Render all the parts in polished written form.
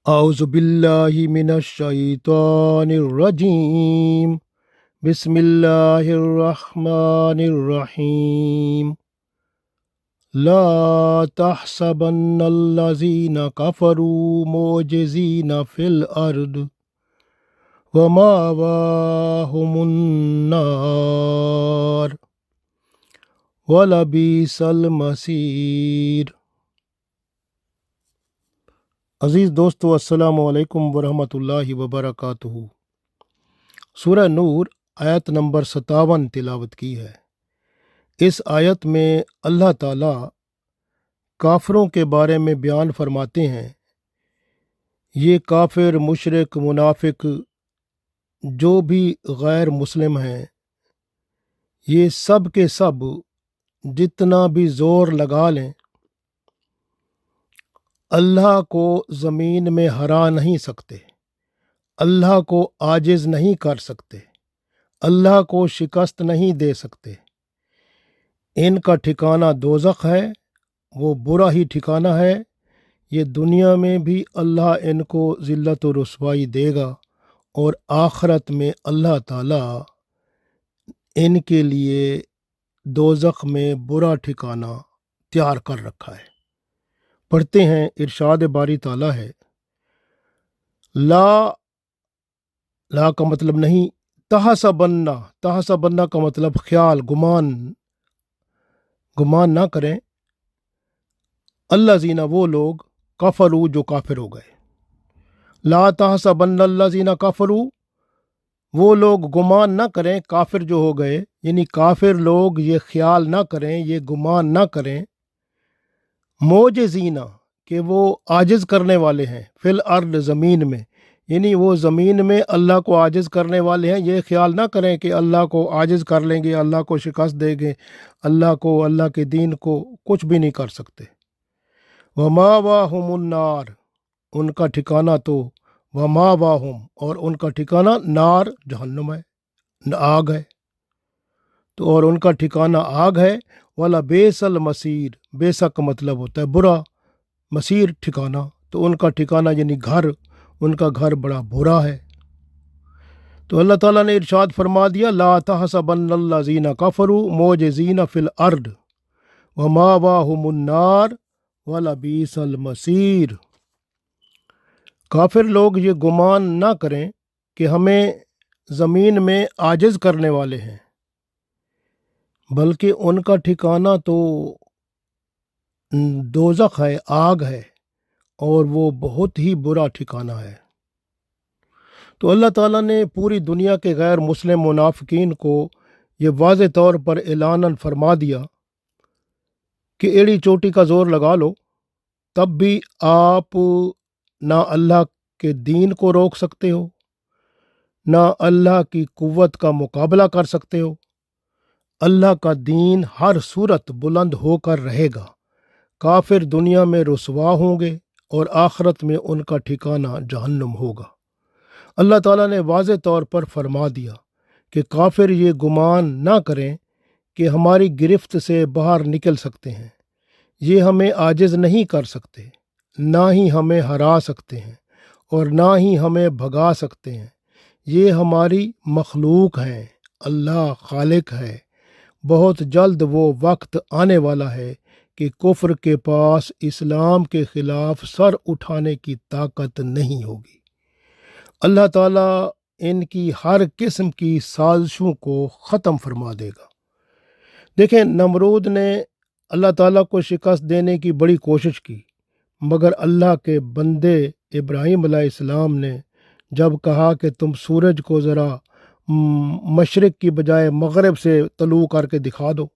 اعوذ باللہ من الشیطان الرجیم بسم اللہ الرحمن الرحیم لا تحسبن الذین کفروا معجزین فی الارض ومأواہم النار ولبئس المصیر۔ عزیز دوستو، السلام علیکم ورحمۃ اللہ وبرکاتہ۔ سورہ نور آیت نمبر 57 تلاوت کی ہے۔ اس آیت میں اللہ تعالیٰ کافروں کے بارے میں بیان فرماتے ہیں۔ یہ کافر، مشرک، منافق جو بھی غیر مسلم ہیں، یہ سب کے سب جتنا بھی زور لگا لیں، اللہ کو زمین میں ہرا نہیں سکتے، اللہ کو عاجز نہیں کر سکتے، اللہ کو شکست نہیں دے سکتے۔ ان کا ٹھکانہ دوزخ ہے، وہ برا ہی ٹھکانہ ہے۔ یہ دنیا میں بھی اللہ ان کو ذلت و رسوائی دے گا، اور آخرت میں اللہ تعالیٰ ان کے لیے دوزخ میں برا ٹھکانہ تیار کر رکھا ہے۔ پڑھتے ہیں، ارشاد باری تعالیٰ ہے، لا کا مطلب نہیں، تحسبن کا مطلب خیال، گمان نہ کریں۔ الذین، وہ لوگ، کفروا، جو کافر ہو گئے۔ لا تحسبن الذین کفروا، وہ لوگ گمان نہ کریں، کافر جو ہو گئے، یعنی کافر لوگ یہ خیال نہ کریں، یہ گمان نہ کریں، معجزین، کہ وہ عاجز کرنے والے ہیں، فی الارض، زمین میں، یعنی وہ زمین میں اللہ کو عاجز کرنے والے ہیں۔ یہ خیال نہ کریں کہ اللہ کو عاجز کر لیں گے، اللہ کو شکست دیں گے، اللہ کو، اللہ کے دین کو کچھ بھی نہیں کر سکتے۔ ومأواہم النار، ان کا ٹھکانہ تو، ومأواہم، اور ان کا ٹھکانہ نار، جہنم ہے، آگ ہے، تو اور ان کا ٹھکانہ آگ ہے۔ ولبئس المصیر، بئس کا مطلب ہوتا ہے برا، مصیر ٹھکانہ، تو ان کا ٹھکانہ یعنی گھر، ان کا گھر بڑا برا ہے۔ تو اللہ تعالیٰ نے ارشاد فرما دیا، لا تحسبن الذین کفروا معجزین فی الارض ومأواہم النار ولبئس المصیر۔ کافر لوگ یہ گمان نہ کریں کہ ہمیں زمین میں عاجز کرنے والے ہیں، بلکہ ان کا ٹھکانہ تو دوزخ ہے، آگ ہے، اور وہ بہت ہی برا ٹھکانہ ہے۔ تو اللہ تعالیٰ نے پوری دنیا کے غیر مسلم منافقین کو یہ واضح طور پر اعلاناً فرما دیا کہ ایڑی چوٹی کا زور لگا لو، تب بھی آپ نہ اللہ کے دین کو روک سکتے ہو، نہ اللہ کی قوت کا مقابلہ کر سکتے ہو۔ اللہ کا دین ہر صورت بلند ہو کر رہے گا۔ کافر دنیا میں رسوا ہوں گے، اور آخرت میں ان کا ٹھکانہ جہنم ہوگا۔ اللہ تعالیٰ نے واضح طور پر فرما دیا کہ کافر یہ گمان نہ کریں کہ ہماری گرفت سے باہر نکل سکتے ہیں، یہ ہمیں عاجز نہیں کر سکتے، نہ ہی ہمیں ہرا سکتے ہیں، اور نہ ہی ہمیں بھگا سکتے ہیں۔ یہ ہماری مخلوق ہیں، اللہ خالق ہے۔ بہت جلد وہ وقت آنے والا ہے کہ کفر کے پاس اسلام کے خلاف سر اٹھانے کی طاقت نہیں ہوگی۔ اللہ تعالیٰ ان کی ہر قسم کی سازشوں کو ختم فرما دے گا۔ دیکھیں، نمرود نے اللہ تعالیٰ کو شکست دینے کی بڑی کوشش کی، مگر اللہ کے بندے ابراہیم علیہ السلام نے جب کہا کہ تم سورج کو ذرا مشرق کی بجائے مغرب سے طلوع کر کے دکھا دو،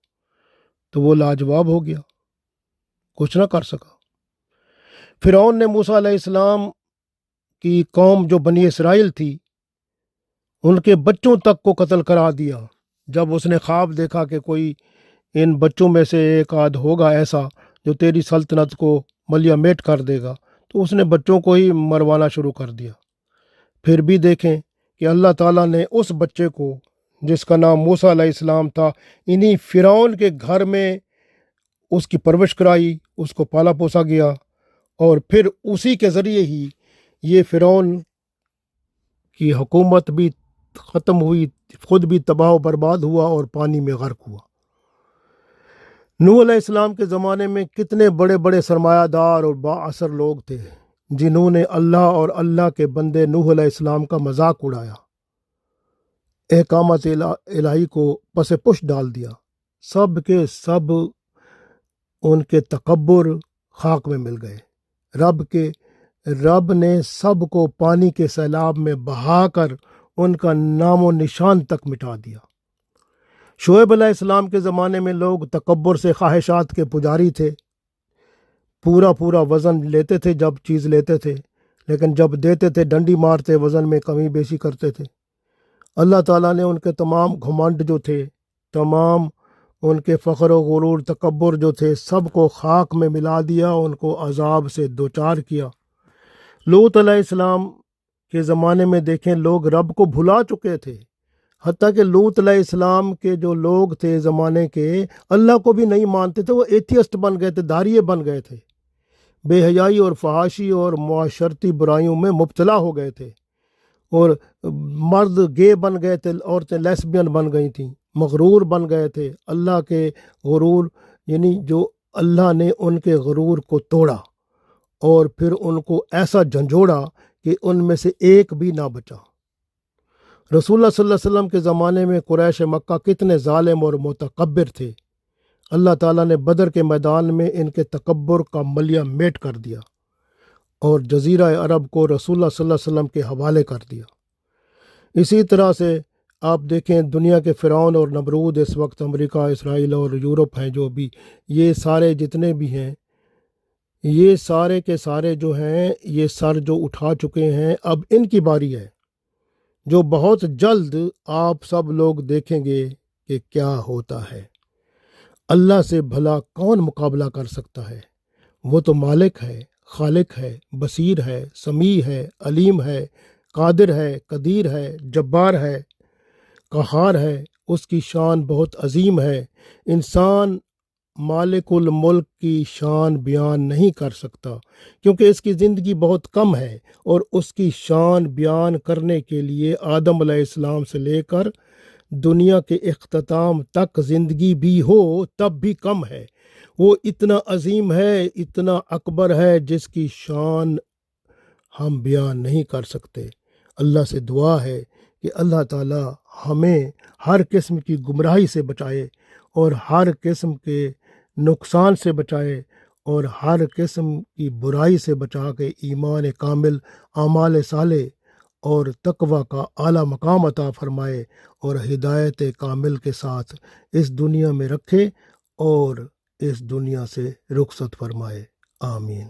تو وہ لاجواب ہو گیا، کچھ نہ کر سکا۔ فرعون نے موسیٰ علیہ السلام کی قوم جو بنی اسرائیل تھی، ان کے بچوں تک کو قتل کرا دیا۔ جب اس نے خواب دیکھا کہ کوئی ان بچوں میں سے ایک آدھ ہوگا ایسا جو تیری سلطنت کو ملیہ میٹ کر دے گا، تو اس نے بچوں کو ہی مروانا شروع کر دیا۔ پھر بھی دیکھیں کہ اللہ تعالیٰ نے اس بچے کو، جس کا نام موسیٰ علیہ السلام تھا، انہی فرعون کے گھر میں اس کی پرورش کرائی، اس کو پالا پوسا گیا، اور پھر اسی کے ذریعے ہی یہ فرعون کی حکومت بھی ختم ہوئی، خود بھی تباہ و برباد ہوا اور پانی میں غرق ہوا۔ نوح علیہ السلام کے زمانے میں کتنے بڑے بڑے سرمایہ دار اور با اثر لوگ تھے جنہوں نے اللہ اور اللہ کے بندے نوح علیہ السلام کا مذاق اڑایا، احکامات الہی کو پس پش ڈال دیا۔ سب کے سب ان کے تکبر خاک میں مل گئے۔ رب نے سب کو پانی کے سیلاب میں بہا کر ان کا نام و نشان تک مٹا دیا۔ شعیب علیہ السلام کے زمانے میں لوگ تکبر سے خواہشات کے پجاری تھے، پورا وزن لیتے تھے جب چیز لیتے تھے، لیکن جب دیتے تھے ڈنڈی مارتے، وزن میں کمی بیشی کرتے تھے۔ اللہ تعالیٰ نے ان کے تمام گھمنڈ جو تھے، تمام ان کے فخر و غرور، تکبر جو تھے، سب کو خاک میں ملا دیا، ان کو عذاب سے دوچار کیا۔ لوط علیہ السلام کے زمانے میں دیکھیں لوگ رب کو بھلا چکے تھے، حتیٰ کہ لوط علیہ السلام کے جو لوگ تھے زمانے کے، اللہ کو بھی نہیں مانتے تھے، وہ ایتھیسٹ بن گئے تھے، داریے بن گئے تھے، بے حیائی اور فحاشی اور معاشرتی برائیوں میں مبتلا ہو گئے تھے، اور مرد گے بن گئے تھے، عورتیں لیسبین بن گئی تھیں، مغرور بن گئے تھے۔ اللہ کے غرور یعنی جو اللہ نے ان کے غرور کو توڑا اور پھر ان کو ایسا جھنجھوڑا کہ ان میں سے ایک بھی نہ بچا۔ رسول اللہ صلی اللہ علیہ وسلم کے زمانے میں قریش مکہ کتنے ظالم اور متکبر تھے۔ اللہ تعالیٰ نے بدر کے میدان میں ان کے تکبر کا ملیہ میٹ کر دیا اور جزیرہ عرب کو رسول اللہ صلی اللہ علیہ وسلم کے حوالے کر دیا۔ اسی طرح سے آپ دیکھیں دنیا کے فرعون اور نمرود اس وقت امریکہ، اسرائیل اور یورپ ہیں، جو بھی یہ سارے جتنے بھی ہیں، یہ سارے کے سارے جو ہیں، یہ سر جو اٹھا چکے ہیں، اب ان کی باری ہے، جو بہت جلد آپ سب لوگ دیکھیں گے کہ کیا ہوتا ہے۔ اللہ سے بھلا کون مقابلہ کر سکتا ہے؟ وہ تو مالک ہے، خالق ہے، بصیر ہے، سمیع ہے، علیم ہے، قادر ہے، قدیر ہے، جبار ہے، قہار ہے۔ اس کی شان بہت عظیم ہے۔ انسان مالک الملک کی شان بیان نہیں کر سکتا، کیونکہ اس کی زندگی بہت کم ہے، اور اس کی شان بیان کرنے کے لیے آدم علیہ السلام سے لے کر دنیا کے اختتام تک زندگی بھی ہو تب بھی کم ہے۔ وہ اتنا عظیم ہے، اتنا اکبر ہے، جس کی شان ہم بیان نہیں کر سکتے۔ اللہ سے دعا ہے کہ اللہ تعالی ہمیں ہر قسم کی گمراہی سے بچائے، اور ہر قسم کے نقصان سے بچائے، اور ہر قسم کی برائی سے بچا کے ایمان کامل، اعمال صالح اور تقوی کا اعلیٰ مقام عطا فرمائے، اور ہدایت کامل کے ساتھ اس دنیا میں رکھے اور اس دنیا سے رخصت فرمائے۔ آمین۔